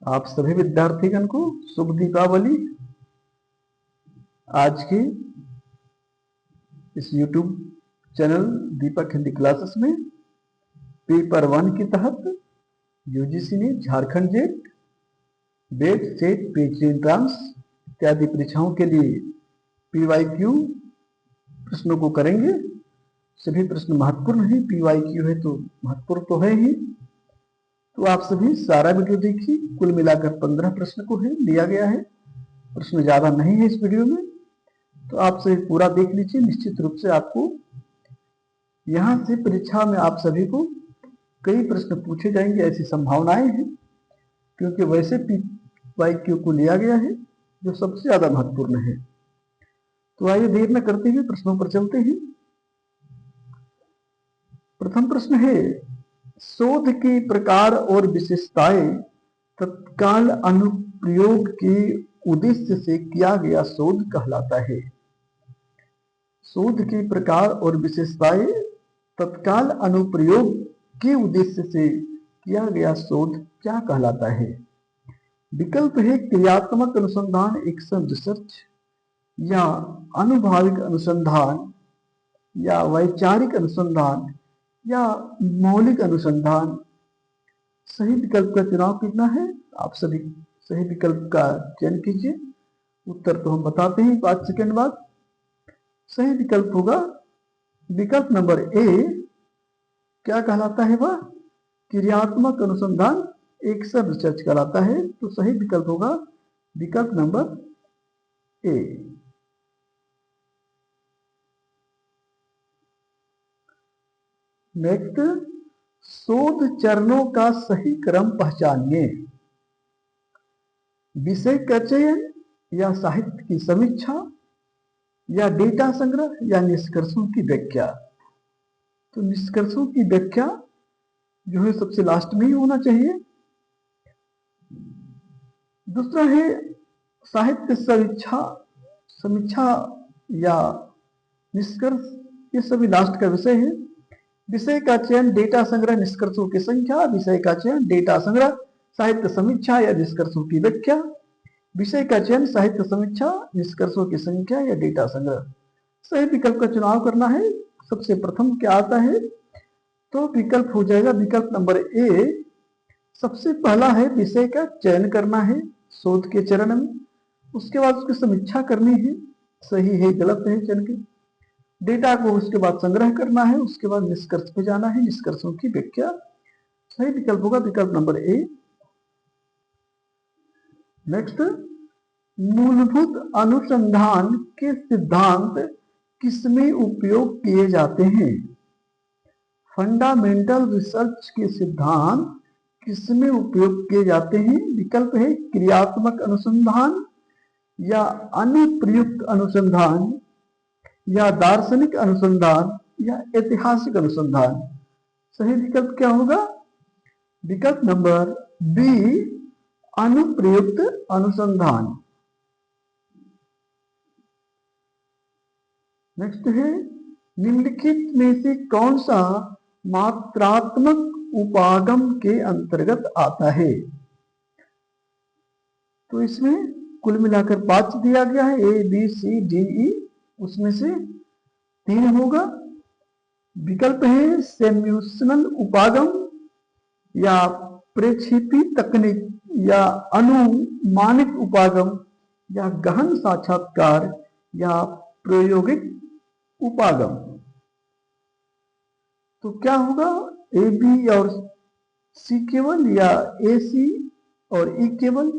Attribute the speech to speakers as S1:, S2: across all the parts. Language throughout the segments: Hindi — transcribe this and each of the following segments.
S1: आप सभी विद्यार्थीगण को शुभ दीपावली। आज के इस YouTube चैनल दीपक हिंदी क्लासेस में पेपर 1 के तहत यूजीसी ने झारखंड जेट, बेट, सेट, पीएचडी एंट्रांस इत्यादि परीक्षाओं के लिए पीवाईक्यू प्रश्नों को करेंगे। सभी प्रश्न महत्वपूर्ण है, पीवाईक्यू है तो महत्वपूर्ण तो है ही। तो आप सभी सारा वीडियो देखिए। कुल मिलाकर 15 प्रश्न को है लिया गया है, प्रश्न ज्यादा नहीं है इस वीडियो में, तो आप सभी पूरा देख लीजिए। निश्चित रूप से आपको यहां से परीक्षा में आप सभी को कई प्रश्न पूछे जाएंगे, ऐसी संभावनाएं हैं, क्योंकि वैसे पीवाईक्यू को लिया गया है जो सबसे ज्यादा महत्वपूर्ण है। तो आइए देर न करते हुए प्रश्नों पर चलते हैं। प्रथम प्रश्न है, शोध के प्रकार और विशेषताएं तत्काल अनुप्रयोग के उद्देश्य से किया गया शोध कहलाता है। शोध के प्रकार और विशेषताएं तत्काल अनुप्रयोग के उद्देश्य से किया गया शोध क्या कहलाता है? विकल्प है क्रियात्मक अनुसंधान, एक्शन रिसर्च, या अनुभाविक अनुसंधान, या वैचारिक अनुसंधान, या मौलिक अनुसंधान। सही विकल्प का चुनाव करना है। आप सभी सही विकल्प का चयन कीजिए। उत्तर तो हम बताते हैं 5 सेकंड बाद। सही विकल्प होगा विकल्प नंबर ए। क्या कहलाता है वह? क्रियात्मक अनुसंधान, एक्शन रिसर्च कहलाता है। तो सही विकल्प होगा विकल्प नंबर ए। नेक्स्ट, शोध चरणों का सही क्रम पहचानिए। विषय का चयन, या साहित्य की समीक्षा, या डेटा संग्रह, या निष्कर्षों की व्याख्या। तो निष्कर्षों की व्याख्या जो है सबसे लास्ट में ही होना चाहिए। दूसरा है साहित्य समीक्षा या निष्कर्ष, ये सभी लास्ट का विषय है। विषय का चयन, डेटा संग्रह, निष्कर्षों की संख्या। विषय का चयन, डेटा संग्रह, साहित्य समीक्षा या निष्कर्षों की व्याख्या। विषय का चयन, साहित्य समीक्षा, निष्कर्षों की संख्या या डेटा संग्रह। सही विकल्प का चुनाव करना है। सबसे प्रथम क्या आता है? तो विकल्प हो जाएगा विकल्प नंबर ए। सबसे पहला है विषय का चयन करना है शोध के चरण में, उसके बाद उसकी समीक्षा करनी है, सही है गलत है चयन के। डेटा को उसके बाद संग्रह करना है, उसके बाद निष्कर्ष पे जाना है, निष्कर्षों की व्याख्या। सही विकल्प होगा विकल्प नंबर ए। नेक्स्ट, मूलभूत अनुसंधान के सिद्धांत किसमें उपयोग किए जाते हैं? फंडामेंटल रिसर्च के सिद्धांत किसमें उपयोग किए जाते हैं? विकल्प है क्रियात्मक अनुसंधान, या अनुप्रयुक्त अनुसंधान, या दार्शनिक अनुसंधान, या ऐतिहासिक अनुसंधान। सही विकल्प क्या होगा? विकल्प नंबर बी, अनुप्रयुक्त अनुसंधान। नेक्स्ट है, निम्नलिखित में से कौन सा मात्रात्मक उपागम के अंतर्गत आता है? तो इसमें कुल मिलाकर 5 दिया गया है, A B C D E, उसमें से 3 होगा। विकल्प है सेम्यूशनल उपागम, या प्रेक्षेपी तकनीक, या अनुमानित उपागम, या गहन साक्षात्कार, या प्रायोगिक उपागम। तो क्या होगा? ए बी और सी केवल, या ए सी और ई केवल?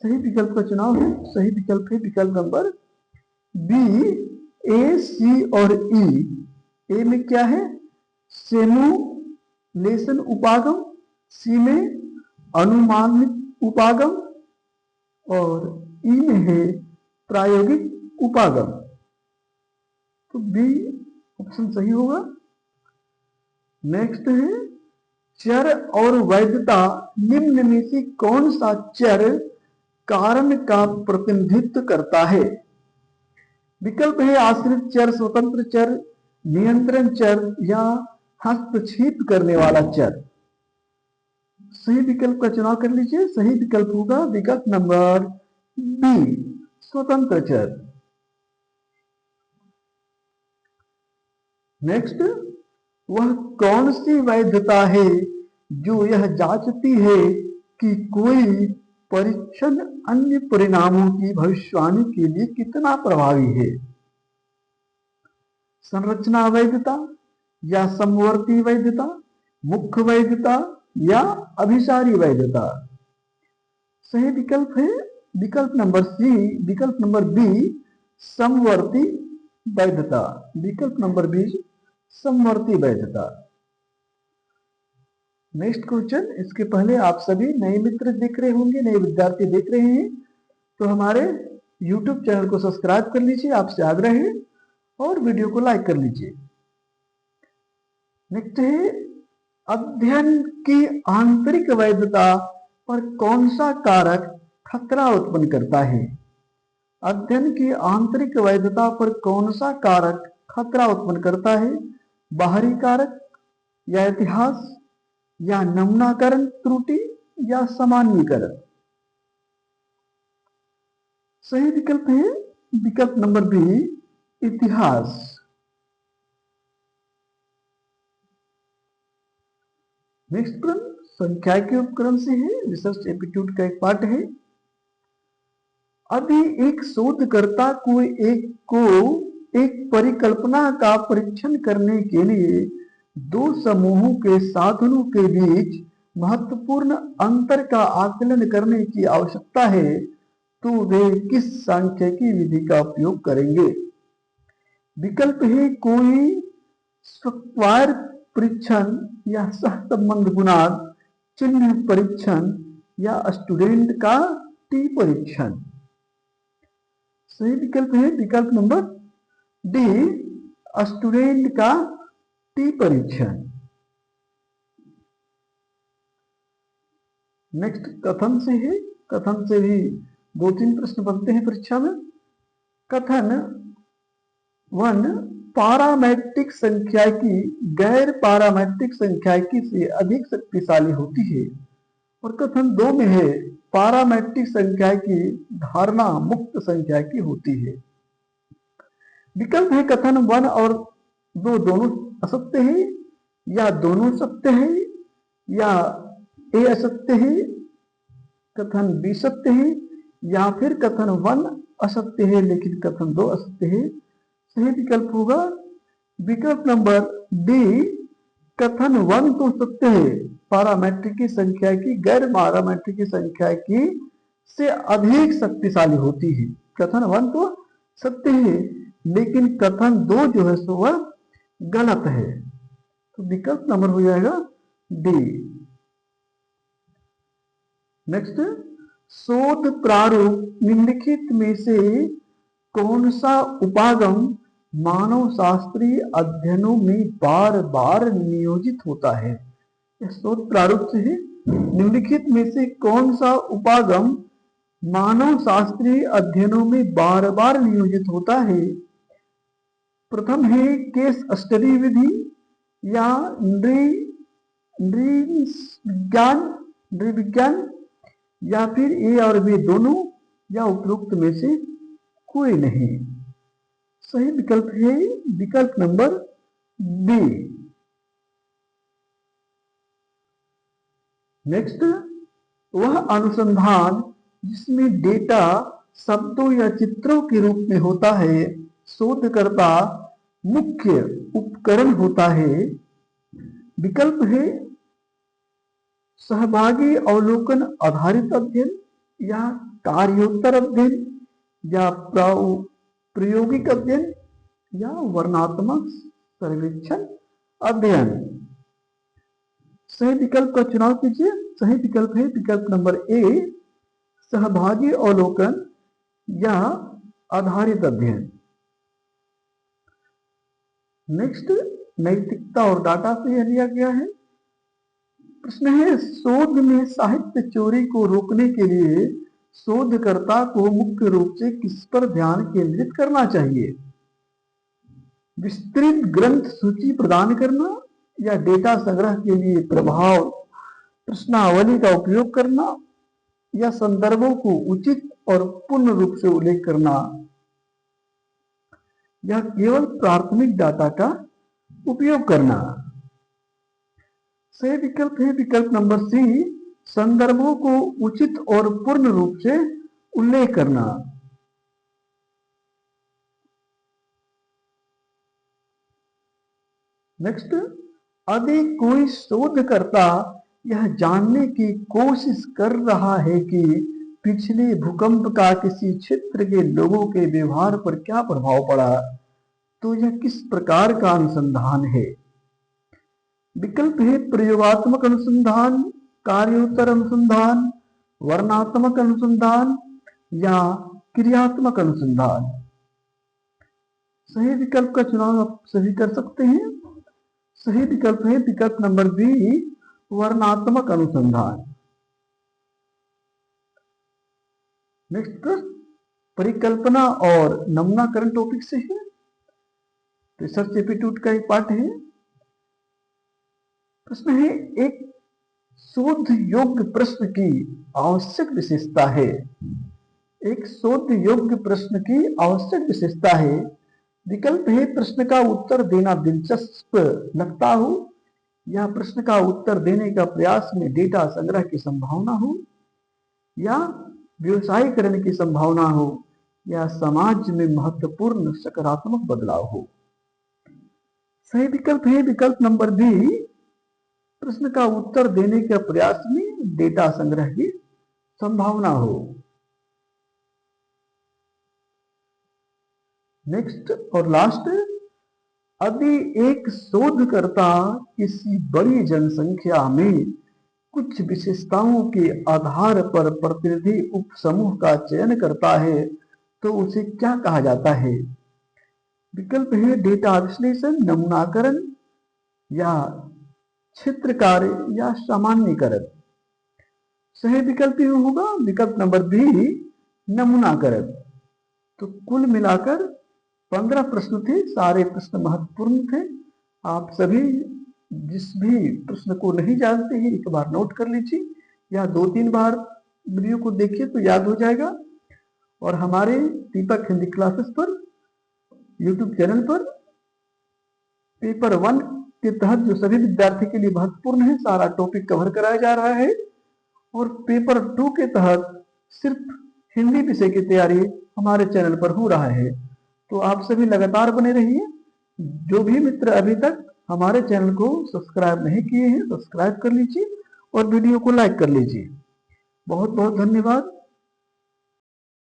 S1: सही विकल्प का चुनाव है। सही विकल्प है विकल्प नंबर बी, ए सी और ई। ए में क्या है? सिमुलेशन उपागम, सी में अनुमानित उपागम, और ई में है प्रायोगिक उपागम। तो बी ऑप्शन सही होगा। नेक्स्ट है, चर और वैधता निम्न में से कौन सा चर कारण का प्रतिनिधित्व करता है? विकल्प है आश्रित चर, स्वतंत्र चर, नियंत्रण चर, या हस्तक्षेप करने वाला चर। सही विकल्प का चुनाव कर लीजिए। सही विकल्प होगा विकल्प नंबर बी, स्वतंत्र चर। नेक्स्ट, वह कौन सी वैधता है जो यह जांचती है कि कोई परीक्षण अन्य परिणामों की भविष्यवाणी के लिए कितना प्रभावी है? संरचना वैधता या समवर्ती वैधता, मुख्य वैधता या अभिसारी वैधता? सही विकल्प है विकल्प नंबर सी, विकल्प नंबर बी, समवर्ती वैधता। विकल्प नंबर बी, समवर्ती वैधता। नेक्स्ट क्वेश्चन, इसके पहले आप सभी नए मित्र देख रहे होंगे, नए विद्यार्थी देख रहे हैं, तो हमारे YouTube चैनल को सब्सक्राइब कर लीजिए, आपसे आग्रह है, और वीडियो को लाइक कर लीजिए। नेक्स्ट है, अध्ययन की आंतरिक वैधता पर कौन सा कारक खतरा उत्पन्न करता है? अध्ययन की आंतरिक वैधता पर कौन सा कारक खतरा उत्पन्न करता है? बाहरी कारक या इतिहास या नमूनाकरण त्रुटि या सामान्यीकरण? सही विकल्प है विकल्प नंबर बी, इतिहास। नेक्स्ट प्रश्न संख्याकी उपकरण से है, रिसर्च एप्टीट्यूड का एक पार्ट है। अभी एक शोधकर्ता को एक परिकल्पना का परीक्षण करने के लिए दो समूहों के साधनों के बीच महत्वपूर्ण अंतर का आकलन करने की आवश्यकता है, तो वे किस सांख्यिकी विधि का उपयोग करेंगे? विकल्प है कोई स्क्वायर परीक्षण या सहसंबंध गुणांक चिन्ह परीक्षण या स्टूडेंट का टी परीक्षण। सही विकल्प है विकल्प नंबर डी, स्टूडेंट का टी परीक्षण। नेक्स्ट कथन से है, कथन से भी 2-3 प्रश्न बनते हैं परीक्षा में। कथन 1, पारामेट्रिक संख्याकी गैर पारामेट्रिक संख्याकी से अधिक शक्तिशाली होती है। और कथन 2 में है, पारामेट्रिक संख्याकी धारणा मुक्त संख्याकी होती है। विकल्प है कथन 1 और 2 दोनों असत्य है, या दोनों सत्य है, या ए असत्य है, कथन बी सत्य है, या फिर कथन 1 असत्य है लेकिन कथन 2 असत्य है। सही विकल्प होगा विकल्प नंबर डी, कथन 1 तो सत्य है, पारामेट्रिक की संख्या की गैर पारामेट्रिक की संख्या की से अधिक शक्तिशाली होती है। कथन 1 तो सत्य है लेकिन कथन 2 जो है सो वह गलत है, तो विकल्प नंबर हो जाएगा डी। नेक्स्ट, शोध प्रारूप निम्नलिखित में से कौन सा उपागम मानव शास्त्रीय अध्ययनों में बार बार नियोजित होता है? शोध प्रारूप से है, निम्नलिखित में से कौन सा उपागम मानव शास्त्रीय अध्ययनों में बार बार नियोजित होता है? प्रथम है केस स्टडी विधि या नृविज्ञान, या फिर ए और बी दोनों, या उपरोक्त में से कोई नहीं। सही विकल्प है विकल्प नंबर बी। नेक्स्ट, वह अनुसंधान जिसमें डेटा शब्दों या चित्रों के रूप में होता है शोधकर्ता मुख्य उपकरण होता है। विकल्प है सहभागी अवलोकन आधारित अध्ययन, या कार्योत्तर अध्ययन, या प्रायोगिक अध्ययन, या वर्णनात्मक सर्वेक्षण अध्ययन। सही विकल्प का चुनाव कीजिए। सही विकल्प है विकल्प नंबर ए, सहभागी अवलोकन या आधारित अध्ययन। नेक्स्ट, नैतिकता और डाटा से यह लिया गया है। प्रश्न है, शोध में साहित्य चोरी को रोकने के लिए शोधकर्ता को मुख्य रूप से किस पर ध्यान केंद्रित करना चाहिए? विस्तृत ग्रंथ सूची प्रदान करना, या डेटा संग्रह के लिए प्रश्नावली का उपयोग करना या संदर्भों को उचित और पूर्ण रूप से उल्लेख करना या केवल प्राथमिक डाटा का उपयोग करना। सही विकल्प है विकल्प नंबर सी, संदर्भों को उचित और पूर्ण रूप से उल्लेख करना। नेक्स्ट, यदि कोई शोधकर्ता यह जानने की कोशिश कर रहा है कि पिछले भूकंप का किसी क्षेत्र के लोगों के व्यवहार पर क्या प्रभाव पड़ा, तो यह किस प्रकार का अनुसंधान है? विकल्प है प्रयोगात्मक अनुसंधान, कार्योत्तर अनुसंधान, वर्णनात्मक अनुसंधान या क्रियात्मक अनुसंधान। सही विकल्प का चुनाव आप सभी कर सकते हैं। सही विकल्प है विकल्प नंबर बी, वर्णनात्मक अनुसंधान। नेक्स्ट प्रश्न परिकल्पना और नमूनाकरण टॉपिक से है, रिसर्च एप्टीट्यूड का एक पार्ट है। प्रश्न है एक शोध योग्य प्रश्न की आवश्यक विशेषता है। एक शोध योग्य प्रश्न की आवश्यक विशेषता है। विकल्प है प्रश्न का उत्तर देना दिलचस्प लगता हो, या प्रश्न का उत्तर देने का प्रयास में डेटा संग्रह की संभावना हो, या व्यवसायीकरण की संभावना हो, या समाज में महत्वपूर्ण सकारात्मक बदलाव हो। सही विकल्प है विकल्प नंबर बी, प्रश्न का उत्तर देने के प्रयास में डेटा संग्रह की संभावना हो। नेक्स्ट और लास्ट, यदि एक शोधकर्ता किसी बड़ी जनसंख्या में कुछ विशेषताओं के आधार पर प्रतिनिधि उपसमूह का चयन करता है तो उसे क्या कहा जाता है? विकल्प है डेटा विश्लेषण, नमूनाकरण या क्षेत्र कार्य या सामान्यीकरण। सही विकल्प होगा विकल्प नंबर बी, नमूनाकरण। तो कुल मिलाकर 15 प्रश्न थे, सारे प्रश्न महत्वपूर्ण थे। आप सभी जिस भी प्रश्न को नहीं जानते हैं एक बार नोट कर लीजिए या 2-3 बार वीडियो को देखिए तो याद हो जाएगा। और हमारे दीपक हिंदी क्लासेस पर यूट्यूब चैनल पर पेपर 1 के तहत जो सभी विद्यार्थी के लिए महत्वपूर्ण है सारा टॉपिक कवर कराया जा रहा है, और पेपर 2 के तहत सिर्फ हिंदी विषय की तैयारी हमारे चैनल पर हो रहा है। तो आप सभी लगातार बने रहिए। जो भी मित्र अभी तक हमारे चैनल को सब्सक्राइब नहीं किए हैं सब्सक्राइब कर लीजिए और वीडियो को लाइक कर लीजिए। बहुत बहुत धन्यवाद।